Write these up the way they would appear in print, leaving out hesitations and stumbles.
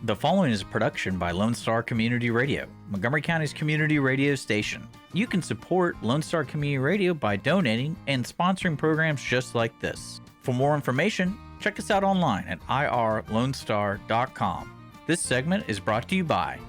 The following is a production by Lone Star Community Radio, Montgomery County's community radio station. You can support Lone Star Community Radio by donating and sponsoring programs just like this. For more information, check us out online at irlonestar.com. This segment is brought to you by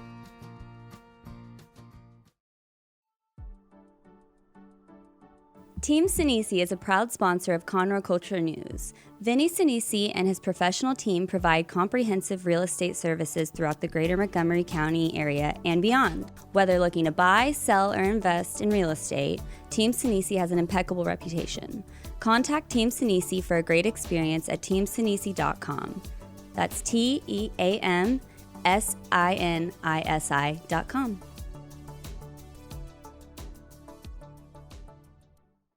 Team Sinisi is a proud sponsor of Conroe Culture News. Vinny Sinisi and his professional team provide comprehensive real estate services throughout the greater Montgomery County area and beyond. Whether looking to buy, sell, or invest in real estate, Team Sinisi has an impeccable reputation. Contact Team Sinisi for a great experience at teamsinisi.com. That's TEAMSINISI.com.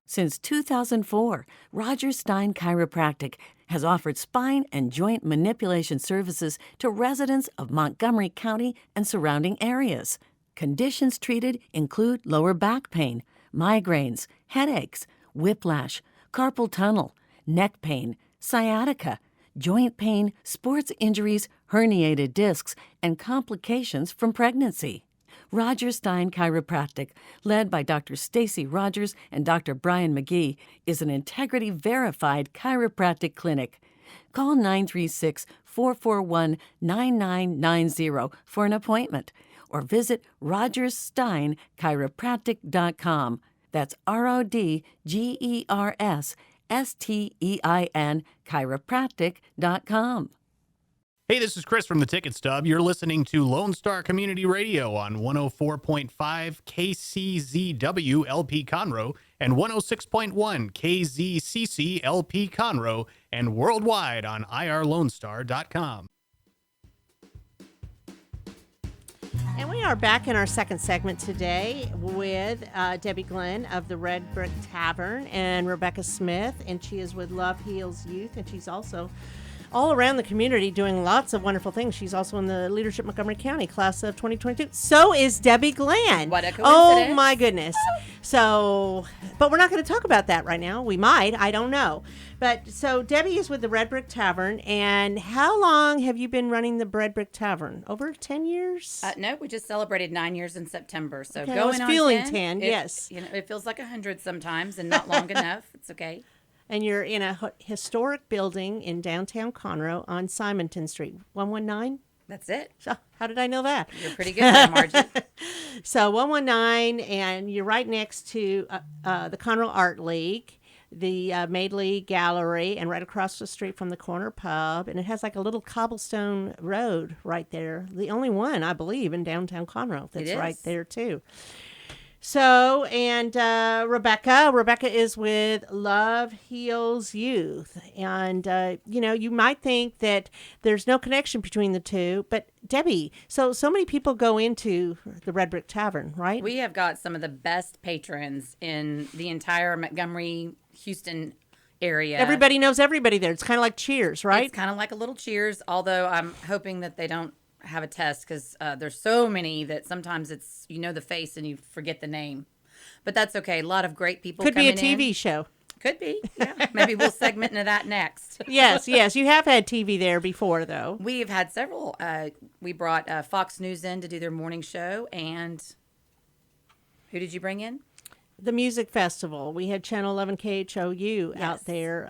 Since 2004, Roger Stein Chiropractic has offered spine and joint manipulation services to residents of Montgomery County and surrounding areas. Conditions treated include lower back pain, migraines, headaches, whiplash, carpal tunnel, neck pain, sciatica, joint pain, sports injuries, herniated discs, and complications from pregnancy. Roger Stein Chiropractic, led by Dr. Stacy Rogers and Dr. Brian McGee, is an integrity-verified chiropractic clinic. Call 936-441-9990 for an appointment or visit rogerssteinchiropractic.com. That's RODGERSSTEIN chiropractic.com. Hey, this is Chris from the Ticket Stub. You're listening to Lone Star Community Radio on 104.5 KCZW LP Conroe and 106.1 KZCC LP Conroe and worldwide on irlonestar.com. And we are back in our second segment today with Debbie Glenn of the Red Brick Tavern and Rebecca Smith, and she is with Love Heals Youth, and she's also all around the community doing lots of wonderful things. She's also in the Leadership Montgomery County class of 2022. So is Debbie Glenn. What a coincidence. Oh, my goodness. So, but we're not going to talk about that right now. We might. I don't know. But so Debbie is with the Red Brick Tavern. And how long have you been running the Red Brick Tavern? Over 10 years? No, we just celebrated 9 years in September. So okay, going I was on feeling 10, yes. You know, it feels like 100 sometimes and not long enough. It's okay. And you're in a historic building in downtown Conroe on Simonton Street, 119? That's it. So, how did I know that? You're pretty good there, Margie. So 119, and you're right next to the Conroe Art League, the Madeley Gallery, and right across the street from the Corner Pub. And it has like a little cobblestone road right there. The only one, I believe, in downtown Conroe that's right there, too. So, and Rebecca is with Love Heals Youth. And, you know, you might think that there's no connection between the two, but Debbie, so many people go into the Red Brick Tavern, right? We have got some of the best patrons in the entire Montgomery, Houston area. Everybody knows everybody there. It's kind of like Cheers, right? It's kind of like a little Cheers, although I'm hoping that they don't have a test because there's so many that sometimes it's, you know, the face and you forget the name. But that's okay. A lot of great people Could coming be a TV show. Could be, yeah. Maybe we'll segment into that next. Yes. You have had TV there before, though. We've had several. We brought Fox News in to do their morning show. And who did you bring in? The music festival. We had Channel 11 KHOU out there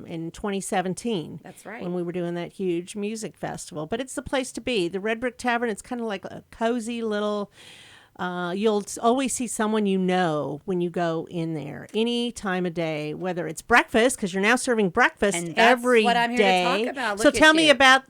in 2017. That's right. When we were doing that huge music festival. But it's the place to be. The Red Brick Tavern, it's kind of like a cozy little... you'll always see someone you know when you go in there any time of day, whether it's breakfast, because you're now serving breakfast and that's every what I'm here day. to talk about. So tell me about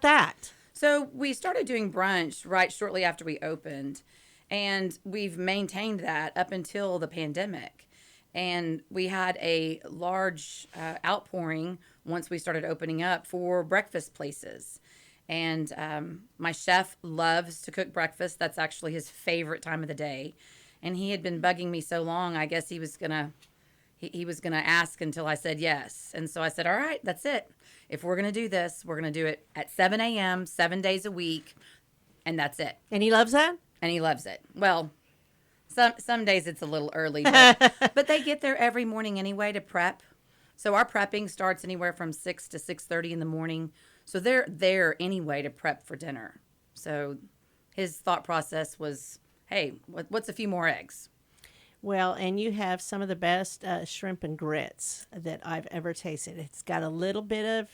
that. So we started doing brunch right shortly after we opened. And we've maintained that up until the pandemic. And we had a large outpouring once we started opening up for breakfast places. And my chef loves to cook breakfast. That's actually his favorite time of the day. And he had been bugging me so long, I guess he was gonna ask until I said yes. And so I said, all right, that's it. If we're gonna do this, we're gonna do it at 7 a.m., 7 days a week, and that's it. And he loves that? And he loves it. Well, some days it's a little early, but they get there every morning anyway to prep. So our prepping starts anywhere from 6 to 6:30 in the morning. So they're there anyway to prep for dinner. So his thought process was, hey, what's a few more eggs? Well, and you have some of the best shrimp and grits that I've ever tasted. It's got a little bit of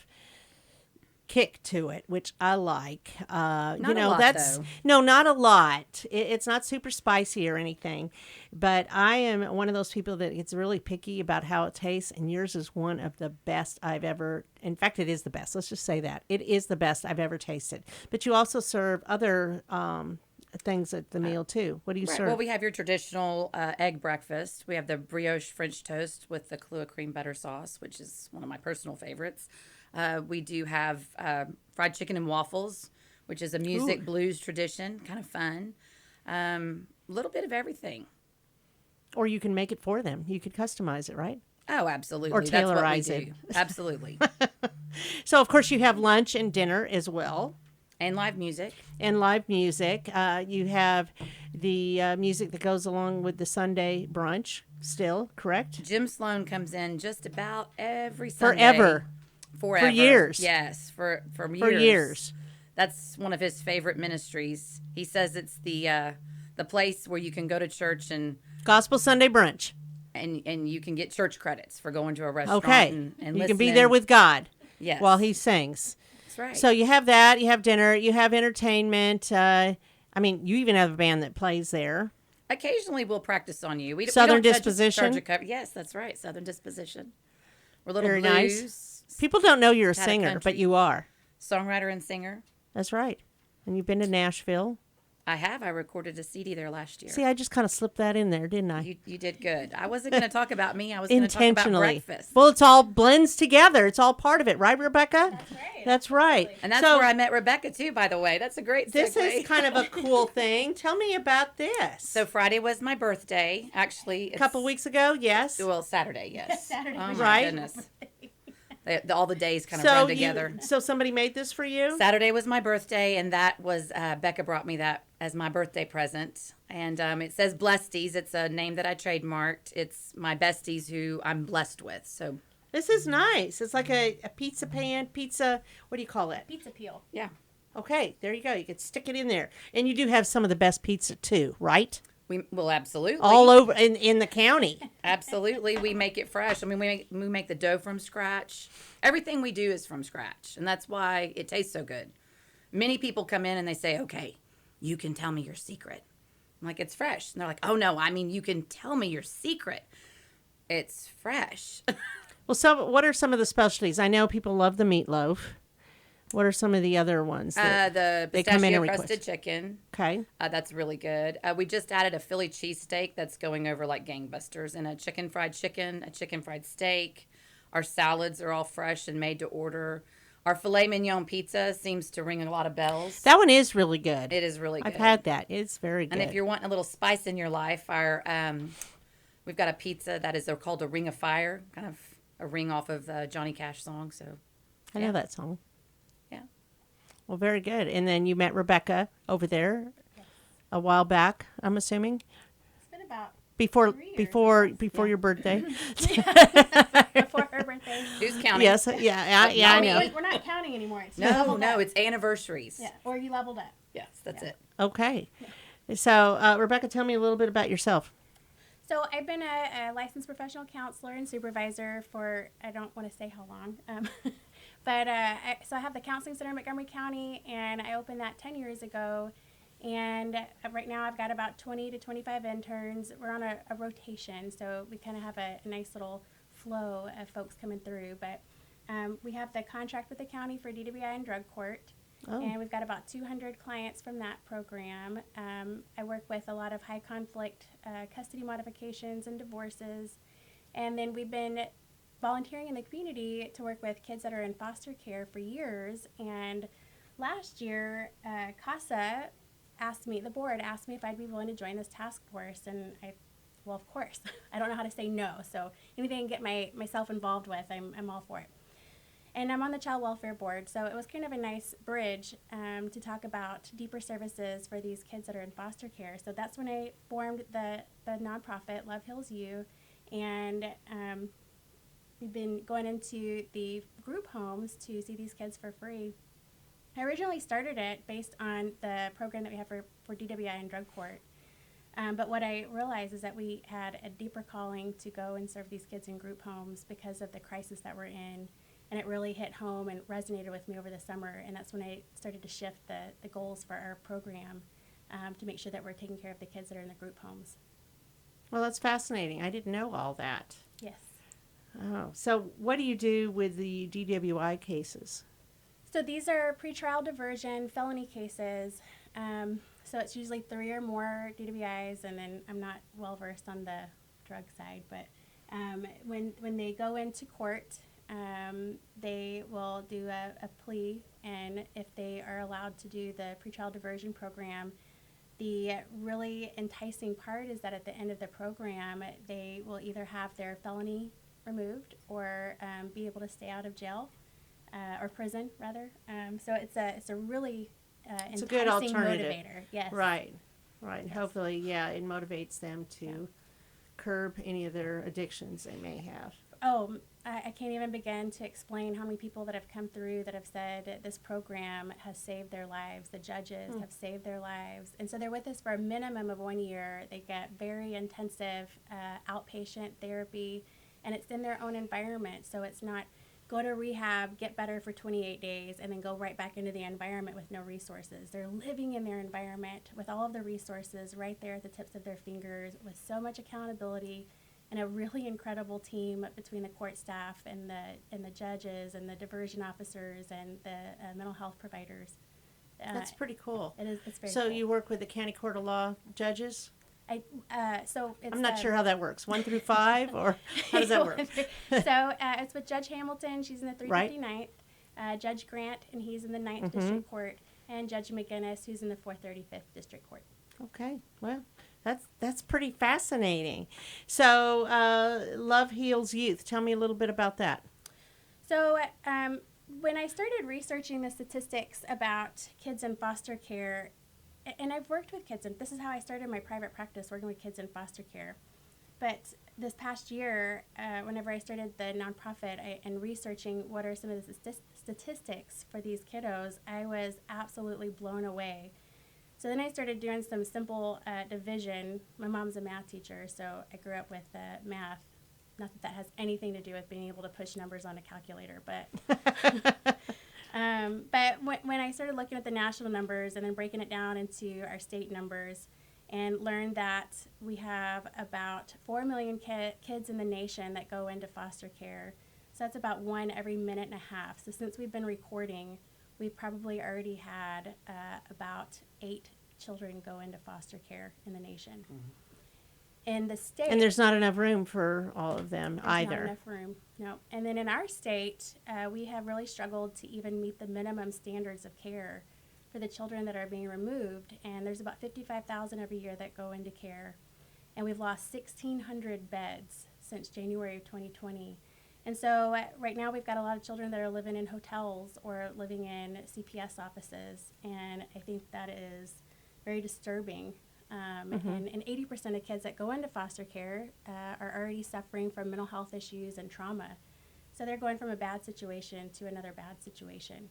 kick to it, which I like. Not a lot, though. No, not a lot. It's not super spicy or anything, but I am one of those people that gets really picky about how it tastes, and yours is one of the best I've ever. In fact, it is the best. Let's just say that it is the best I've ever tasted. But you also serve other things at the meal too. What do you serve? Well, we have your traditional egg breakfast. We have the brioche French toast with the Kahlua cream butter sauce, which is one of my personal favorites. We do have fried chicken and waffles, which is a music blues tradition, kind of fun. A little bit of everything. Or you can make it for them. You could customize it, right? Oh, absolutely. Or That's what we tailorize do. it. Absolutely. So, of course, you have lunch and dinner as well. And live music. And live music. You have the music that goes along with the Sunday brunch still, correct? Jim Sloan comes in just about every Sunday. Forever. For years. Yes, for years. For years. That's one of his favorite ministries. He says it's the place where you can go to church and Gospel Sunday brunch. And you can get church credits for going to a restaurant. Okay. And you can be listening. there with God. Yes. While he sings. That's right. So you have that. You have dinner. You have entertainment. I mean, you even have a band that plays there. Occasionally, we'll practice on you. Southern we don't Disposition. charge a cover. Yes, that's right. Southern Disposition. We're a little Very blues. nice. People don't know you're a Had a singer, country. but you are. Songwriter and singer. That's right. And you've been to Nashville. I have. I recorded a CD there last year. See, I just kind of slipped that in there, didn't I? You did good. I wasn't going to talk about me. I was going to talk about Intentionally. breakfast. Well, it's all blends together. It's all part of it, right, Rebecca? That's right. That's right. And that's so, where I met Rebecca, too, by the way. That's a great segue. This is kind of a cool thing. Tell me about this. So Friday was my birthday. Actually, a couple weeks ago, yes. Well, Saturday, yes. Saturday. Oh, my Right. goodness. All the days kind of run together. So somebody made this for you? Saturday was my birthday, and that was Becca brought me that as my birthday present. And it says Blesties. It's a name that I trademarked. It's my besties who I'm blessed with. So This is nice. It's like a pizza pan, what do you call it? Pizza peel. yeah, Okay, there you go. You could stick it in there. And you do have some of the best pizza too, right? we will absolutely All over in the county. Absolutely, we make it fresh. I mean, we make the dough from scratch. Everything we do is from scratch, and that's why it tastes so good. Many people come in and they say, "Okay, you can tell me your secret." I'm like, "It's fresh," and they're like, "Oh no, I mean, you can tell me your secret. It's fresh." Well, so what are some of the specialties? I know people love the meatloaf. What are some of the other ones? The they come in pistachio and crusted request? chicken. Okay. That's really good. We just added a Philly cheesesteak that's going over like gangbusters, and a chicken fried steak. Our salads are all fresh and made to order. Our filet mignon pizza seems to ring a lot of bells. That one is really good. It is really good. I've had that. It's very good. And if you're wanting a little spice in your life, we've got a pizza that they're called a Ring of Fire, kind of a ring off of the Johnny Cash song. So I know that song. yeah. Well, very good. And then you met Rebecca over there a while back, I'm assuming, It's been about before 3 years. before your birthday. before her birthday. Who's counting? Yes, yeah, I know. We're not counting anymore. It's No, up. it's anniversaries. Yeah, or you leveled up. Yes, that's it. Okay. So, Rebecca, tell me a little bit about yourself. So I've been a licensed professional counselor and supervisor for, I don't want to say how long, but so I have the Counseling Center in Montgomery County, and I opened that 10 years ago. And right now I've got about 20 to 25 interns. We're on a rotation, so we kind of have a nice little flow of folks coming through. But we have the contract with the county for DWI and drug court. Oh. And we've got about 200 clients from that program. I work with a lot of high conflict custody modifications and divorces. And then we've been volunteering in the community to work with kids that are in foster care for years. And last year, CASA the board asked me if I'd be willing to join this task force. And well, of course. I don't know how to say no. So anything I can get myself involved with, I'm all for it. And I'm on the Child Welfare Board, so it was kind of a nice bridge to talk about deeper services for these kids that are in foster care. So that's when I formed the nonprofit Love Heals You, and we've been going into the group homes to see these kids for free. I originally started it based on the program that we have for DWI and drug court. But what I realized is that we had a deeper calling to go and serve these kids in group homes because of the crisis that we're in. And it really hit home and resonated with me over the summer. And that's when I started to shift the goals for our program to make sure that we're taking care of the kids that are in the group homes. Well, that's fascinating. I didn't know all that. Yes. Oh, so what do you do with the DWI cases? So these are pretrial diversion felony cases. So it's usually 3 or more DWIs, and then I'm not well versed on the drug side, but when they go into court, they will do a plea, and if they are allowed to do the pretrial diversion program, the really enticing part is that at the end of the program, they will either have their felony removed or be able to stay out of jail or prison, rather. So it's a really It's a enticing good alternative. motivator. Yes. Right. And Yes. hopefully, it motivates them to curb any of their addictions they may have. Oh, I can't even begin to explain how many people that have come through that have said this program has saved their lives. The judges have saved their lives. And so they're with us for a minimum of 1 year. They get very intensive outpatient therapy, and it's in their own environment. So it's not go to rehab, get better for 28 days, and then go right back into the environment with no resources. They're living in their environment with all of the resources right there at the tips of their fingers, with so much accountability and a really incredible team between the court staff and the judges and the diversion officers and the mental health providers. That's pretty cool. It is. It's very So cool. you work with the County Court of Law judges? So it's I'm not sure how that works. 1 through 5, or how does that work? So it's with Judge Hamilton. She's in the 359th. Judge Grant, and he's in the 9th District Court. And Judge McGinnis, who's in the 435th District Court. Okay, well, that's pretty fascinating. So, Love Heals Youth. Tell me a little bit about that. So when I started researching the statistics about kids in foster care, and I've worked with kids, and this is how I started my private practice, working with kids in foster care. But this past year, whenever I started the nonprofit and researching what are some of the statistics for these kiddos, I was absolutely blown away. So then I started doing some simple division. My mom's a math teacher, so I grew up with math. Not that that has anything to do with being able to push numbers on a calculator, but when I started looking at the national numbers and then breaking it down into our state numbers, and learned that we have about 4 million kids in the nation that go into foster care. So that's about 1 every minute and a half. So since we've been recording, we've probably already had about 8 children go into foster care in the nation. In the state, And there's not enough room for all of them either. not enough room. No. And then in our state, we have really struggled to even meet the minimum standards of care for the children that are being removed. And there's about 55,000 every year that go into care. And we've lost 1,600 beds since January of 2020. And so right now we've got a lot of children that are living in hotels or living in CPS offices. And I think that is very disturbing. And 80% of kids that go into foster care are already suffering from mental health issues and trauma. So they're going from a bad situation to another bad situation.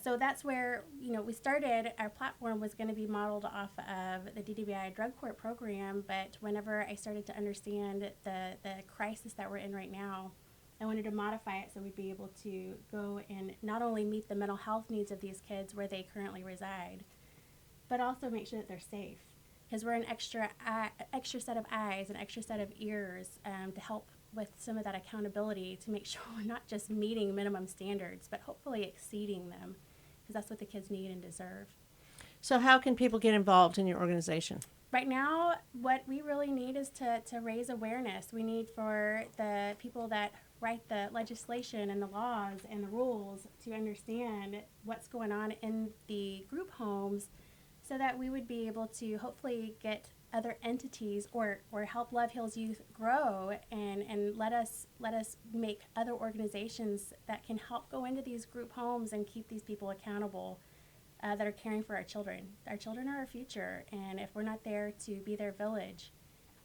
So that's where, we started. Our platform was going to be modeled off of the DWI drug court program, but whenever I started to understand the crisis that we're in right now, I wanted to modify it so we'd be able to go and not only meet the mental health needs of these kids where they currently reside, but also make sure that they're safe. Because we're an extra set of eyes, an extra set of ears to help with some of that accountability to make sure we're not just meeting minimum standards, but hopefully exceeding them, because that's what the kids need and deserve. So how can people get involved in your organization? Right now, what we really need is to raise awareness. We need for the people that write the legislation and the laws and the rules to understand what's going on in the group homes, so that we would be able to hopefully get other entities or help Love Heals Youth grow and let us make other organizations that can help go into these group homes and keep these people accountable that are caring for our children. Our children are our future, and if we're not there to be their village,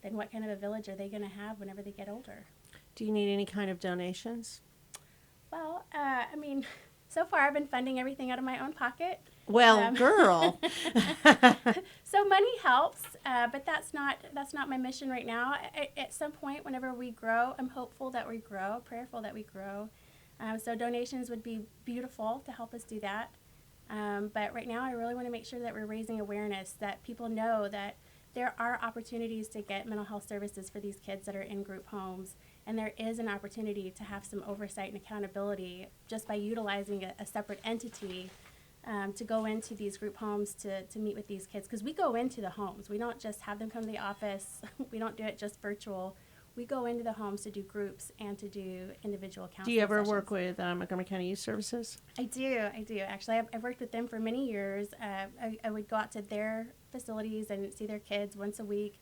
then what kind of a village are they going to have whenever they get older? Do you need any kind of donations? Well, I mean, so far I've been funding everything out of my own pocket. Well, girl. So money helps, but that's not my mission right now. At some point, whenever we grow, I'm hopeful that we grow, prayerful that we grow. So donations would be beautiful to help us do that. But right now, I really want to make sure that we're raising awareness, that people know that there are opportunities to get mental health services for these kids that are in group homes. And there is an opportunity to have some oversight and accountability just by utilizing a separate entity to go into these group homes to meet with these kids. Because we go into the homes. We don't just have them come to the office. We don't do it just virtual. We go into the homes to do groups and to do individual counseling. Do you ever sessions. work with Montgomery County Youth Services? I do. Actually, I've worked with them for many years. I would go out to their facilities and see their kids once a week.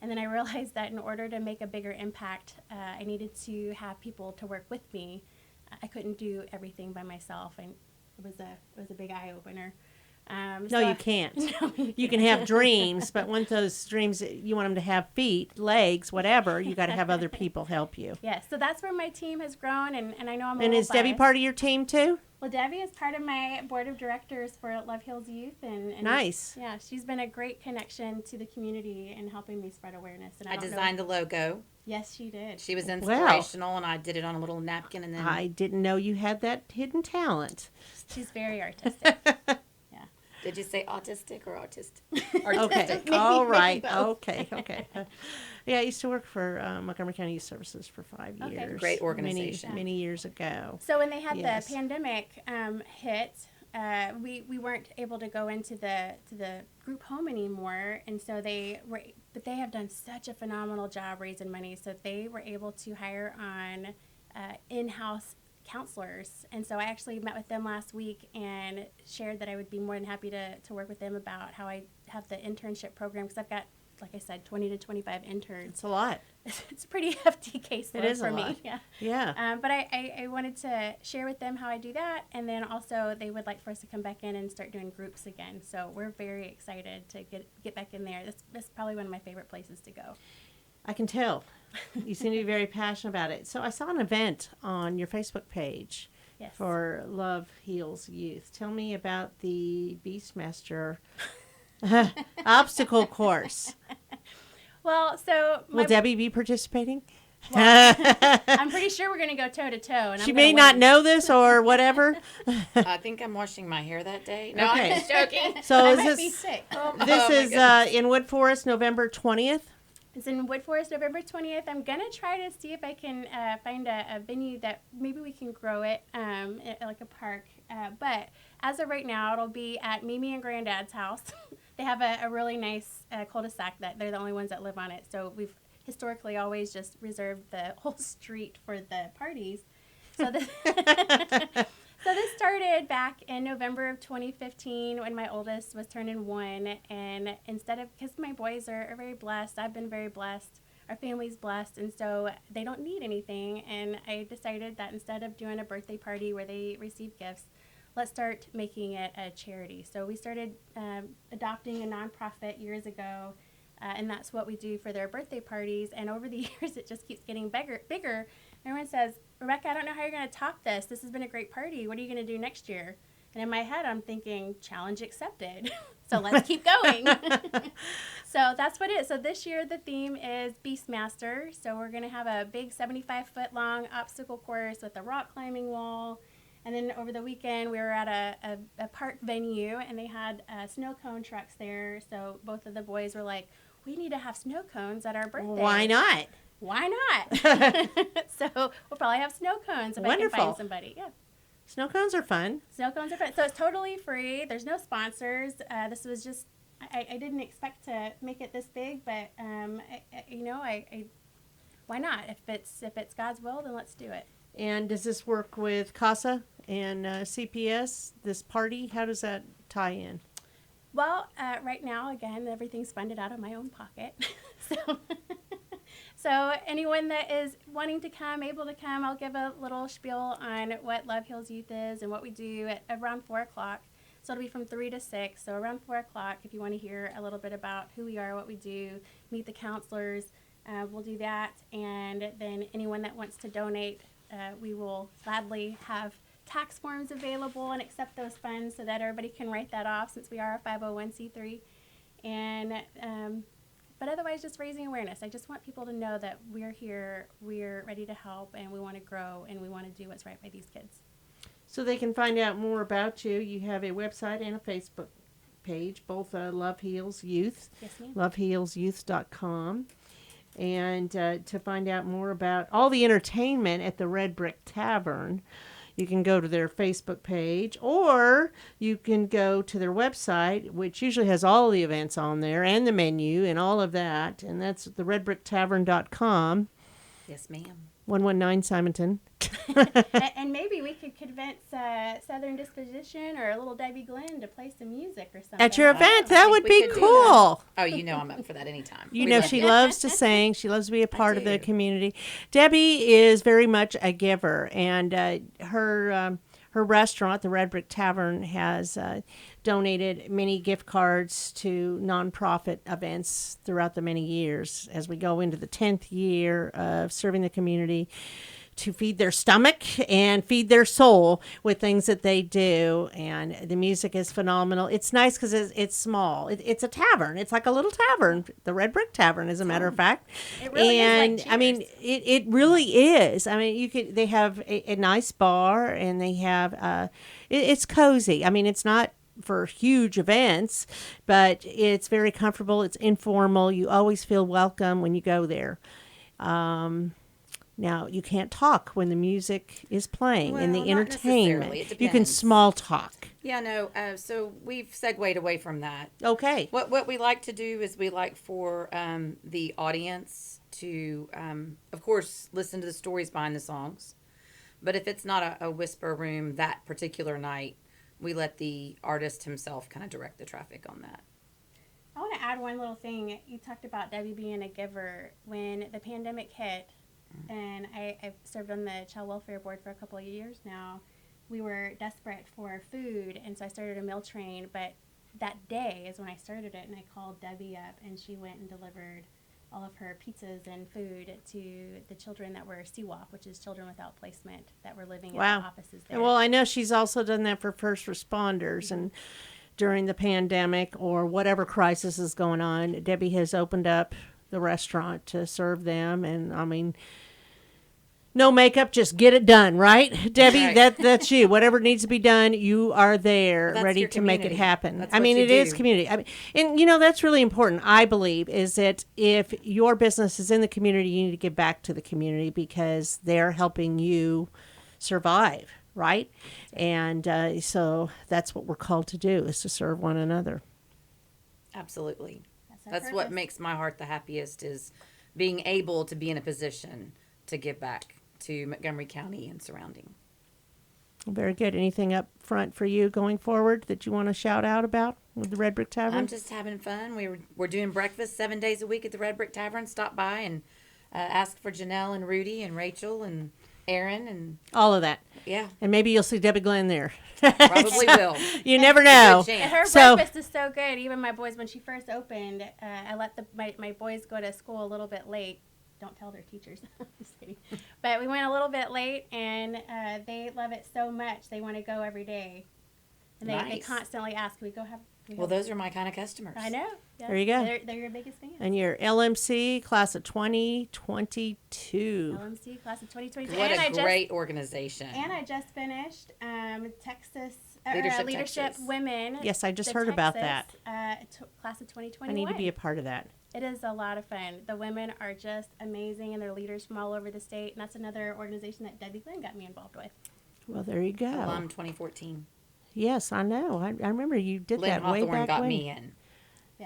And then I realized that in order to make a bigger impact, I needed to have people to work with me. I couldn't do everything by myself, and it was a big eye opener. No, you can't. You can have dreams, but once those dreams, you want them to have feet, legs, whatever, you got to have other people help you. Yes, so that's where my team has grown, and I know I'm a And little is Debbie biased. part of your team too? Well, Debbie is part of my board of directors for Love Heals Youth, and Nice. Yeah, she's been a great connection to the community and helping me spread awareness. And I don't know- designed the logo. Yes, she did. She was Wow. inspirational, and I did it on a little napkin, and then I didn't know you had that hidden talent. She's very artistic. did you say autistic or autistic? Okay. All right. Okay. Yeah, I used to work for Montgomery County Youth Services for 5 Okay. years. Great organization. Many years ago. So when they had Yes. the pandemic hit, we weren't able to go into the group home anymore, and so but they have done such a phenomenal job raising money. So they were able to hire on in-house counselors, and so I actually met with them last week and shared that I would be more than happy to work with them about how I have the internship program, because I've got, like I said, 20 to 25 interns. It's a lot. It's a pretty hefty caseload It is for a me. lot. Yeah. Yeah. But I wanted to share with them how I do that, and then also they would like for us to come back in and start doing groups again. So we're very excited to get back in there. That's probably one of my favorite places to go. I can tell. You seem to be very passionate about it. So I saw an event on your Facebook page Yes. for Love Heals Youth. Tell me about the Beastmaster obstacle course. Well, so Will Debbie be participating? I'm pretty sure we're going to go toe to toe, and She I'm may gonna not win. know this or whatever. I think I'm washing my hair that day. No, Okay. I'm just joking. So I is might be this sick. this my is goodness. in Wood Forest, November 20th? It's in Wood Forest, November 20th. I'm going to try to see if I can find a venue that maybe we can grow it, like a park. But as of right now, it'll be at Mimi and Granddad's house. They have a really nice cul-de-sac that they're the only ones that live on it. So we've historically always just reserved the whole street for the parties. So this, so this started back in November of 2015 when my oldest was turning 1. And instead of, because my boys are very blessed, I've been very blessed, our family's blessed, and so they don't need anything. And I decided that instead of doing a birthday party where they receive gifts, let's start making it a charity. So we started adopting a nonprofit years ago, and that's what we do for their birthday parties. And over the years, it just keeps getting bigger. Everyone says, Rebecca, I don't know how you're going to top this. This has been a great party. What are you going to do next year? And in my head, I'm thinking, challenge accepted. So let's keep going. So that's what it is. So this year, the theme is Beastmaster. So we're going to have a big 75-foot long obstacle course with a rock climbing wall. And then over the weekend, we were at a park venue, and they had snow cone trucks there. So both of the boys were like, we need to have snow cones at our birthday. Why not? Why not? So we'll probably have snow cones if I can Wonderful. find somebody. Yeah. Snow cones are fun. Snow cones are fun. So it's totally free. There's no sponsors. This was just, I didn't expect to make it this big, but why not? If it's God's will, then let's do it. And does this work with CASA and CPS, this party? How does that tie in? Well, right now, again, everything's funded out of my own pocket. So anyone that is wanting to come, able to come, I'll give a little spiel on what Love Heals Youth is and what we do at around 4 o'clock. So it'll be from 3 to 6. So around 4 o'clock, if you want to hear a little bit about who we are, what we do, meet the counselors, we'll do that. And then anyone that wants to donate, we will gladly have tax forms available and accept those funds so that everybody can write that off, since we are a 501c3. And but otherwise, just raising awareness. I just want people to know that we're here, we're ready to help, and we want to grow, and we want to do what's right by these kids. So they can find out more about you. You have a website and a Facebook page, both Love Heals Youth, Yes, ma'am. lovehealsyouth.com. And to find out more about all the entertainment at the Red Brick Tavern, you can go to their Facebook page, or you can go to their website, which usually has all the events on there and the menu and all of that. And that's the redbricktavern.com, Yes, ma'am. 119 Simonton. And maybe we could convince Southern Disposition or Little Debbie Glenn to play some music or something. At your event, I that think would we be could do cool. Oh, you know I'm up for that anytime. You We know, love she you. loves to sing. She loves to be a part of the do. community. Debbie is very much a giver, and her restaurant, the Red Brick Tavern, has donated many gift cards to nonprofit events throughout the many years as we go into the 10th year of serving the community to feed their stomach and feed their soul with things that they do. And the music is phenomenal. It's nice because it's small. It's a tavern. It's like a little tavern, the Red Brick Tavern, as a matter of fact. It really is like And I mean, Cheers. it really is. I mean, they have a nice bar, and they have it's cozy. I mean, it's not for huge events, but it's very comfortable. It's informal. You always feel welcome when you go there. Now, you can't talk when the music is playing and the Well, not entertainment. necessarily. It You can depends. small talk. Yeah, no. So we've segued away from that. Okay. What we like to do is we like for the audience to, of course, listen to the stories behind the songs. But if it's not a whisper room that particular night, we let the artist himself kind of direct the traffic on that. I want to add one little thing. You talked about Debbie being a giver. When the pandemic hit, and I've served on the Child Welfare Board for a couple of years now, we were desperate for food, and so I started a meal train. But that day is when I started it, and I called Debbie up, and she went and delivered all of her pizzas and food to the children that were CWAP, which is Children Without Placement, that were living in Wow. the offices there. Well, I know she's also done that for first responders, and during the pandemic or whatever crisis is going on, Debbie has opened up the restaurant to serve them. And I mean, no makeup, just get it done, right? Debbie, Right. that's you. Whatever needs to be done, you are there, That's ready your to make it community. happen. That's I what mean, you it is do. community. I mean, and that's really important, I believe, is that if your business is in the community, you need to give back to the community because they're helping you survive, right? And so that's what we're called to do, is to serve one another. Absolutely. our That's what purpose. makes my heart the happiest, is being able to be in a position to give back to Montgomery County and surrounding. Very good. Anything up front for you going forward that you want to shout out about with the Red Brick Tavern? I'm just having fun. We're doing breakfast 7 days a week at the Red Brick Tavern. Stop by and ask for Janelle and Rudy and Rachel and Aaron, and All of that. yeah, And maybe you'll see Debbie Glenn there. probably will. You never know. Good And chance. her So- breakfast is so good. Even my boys, when she first opened, I let my boys go to school a little bit late. Don't tell their teachers. Just kidding. But we went a little bit late, and they love it so much. They want to go every day. And they Nice. constantly ask, can we go have... Well, those are my kind of customers. I know. Yeah. There you go. They're your biggest fans. And your LMC class of 2022. LMC class of 2022. What and a great organization. I just finished Texas Leadership Leadership Texas. Women. Yes, I just the heard about Texas, class of 2021. I need to be a part of that. It is a lot of fun. The women are just amazing, and they're leaders from all over the state. And that's another organization that Debbie Glenn got me involved with. Well, there you go. Alum 2014. Yes, I know. I remember you did Lynn that way Hawthorne back got when. me in.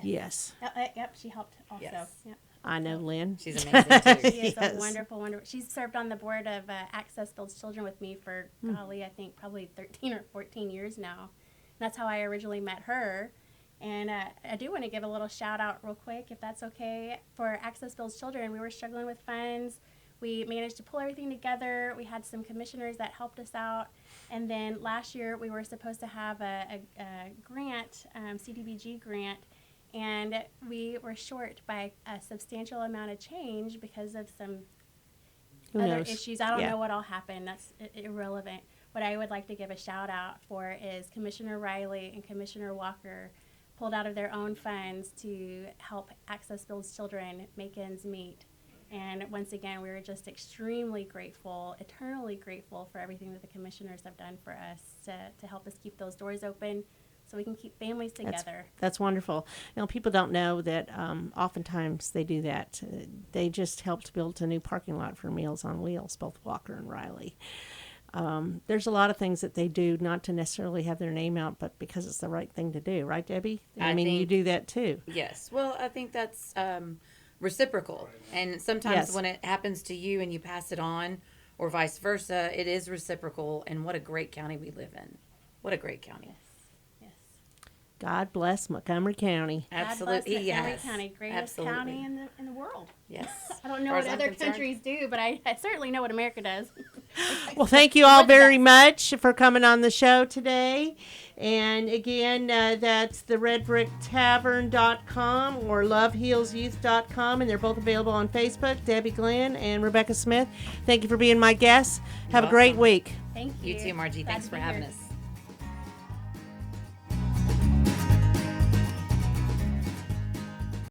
Yes, Yep, she helped also. Yes. Yep. I know, Lynn. She's amazing too. She is Yes. a wonderful. She's served on the board of Access Builds Children with me for, golly, I think probably 13 or 14 years now. That's how I originally met her. And I do want to give a little shout out real quick, if that's okay, for Access Builds Children. We were struggling with funds. We managed to pull everything together. We had some commissioners that helped us out. And then last year we were supposed to have a grant, CDBG grant, And we were short by a substantial amount of change because of some Who other knows? issues. I don't Yeah. know what all happened. That's irrelevant. What I would like to give a shout out for is Commissioner Riley and Commissioner Walker pulled out of their own funds to help Access Build's children make ends meet. And once again, we were just extremely grateful, eternally grateful for everything that the commissioners have done for us to help us keep those doors open so we can keep families together. That's wonderful. You know, people don't know that oftentimes they do that. They just helped build a new parking lot for Meals on Wheels, both Walker and Riley. There's a lot of things that they do not to necessarily have their name out, but because it's the right thing to do. Right, Debbie? I mean, you think- do that too. Yes. Well, I think that's reciprocal. And sometimes Yes. when it happens to you and you pass it on or vice versa, it is reciprocal. And what a great county we live in. What a great county. Yes. God bless Montgomery County. Absolutely. God bless Yes. Montgomery County, greatest Absolutely. county in the world. Yes. I don't know Far what as I'm other concerned. countries do, but I certainly know what America does. Well, thank you all What's very that? much for coming on the show today. And again, that's the redbricktavern.com or lovehealsyouth.com, and they're both available on Facebook. Debbie Glenn and Rebecca Smith, thank you for being my guests. Have a great week. Thank you. You too, Margie. Glad Thanks to for be having here. us.